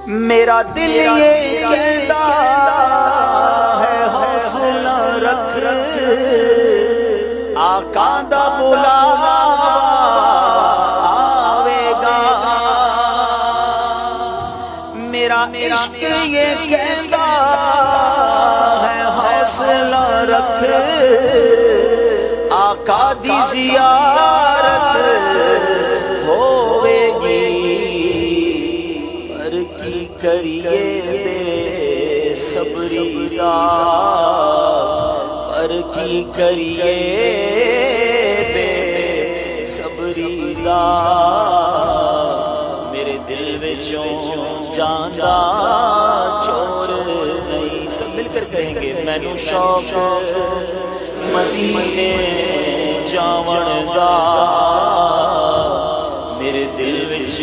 میرا دل یہ کہتا ہے حوصلہ رکھ آقا دا بلاوا آوے گا میرا عشق یہ کہتا ہے حوصلہ رکھ آقا دی زیارت ہوے گی پر کی کریے بے صبری دا پر کی کریے بے صبری دا میرے دل وچوں جاندا چور نہیں سب مل کر کہیں گے مینوں شوق مدینے جاون دا میرے دل وچ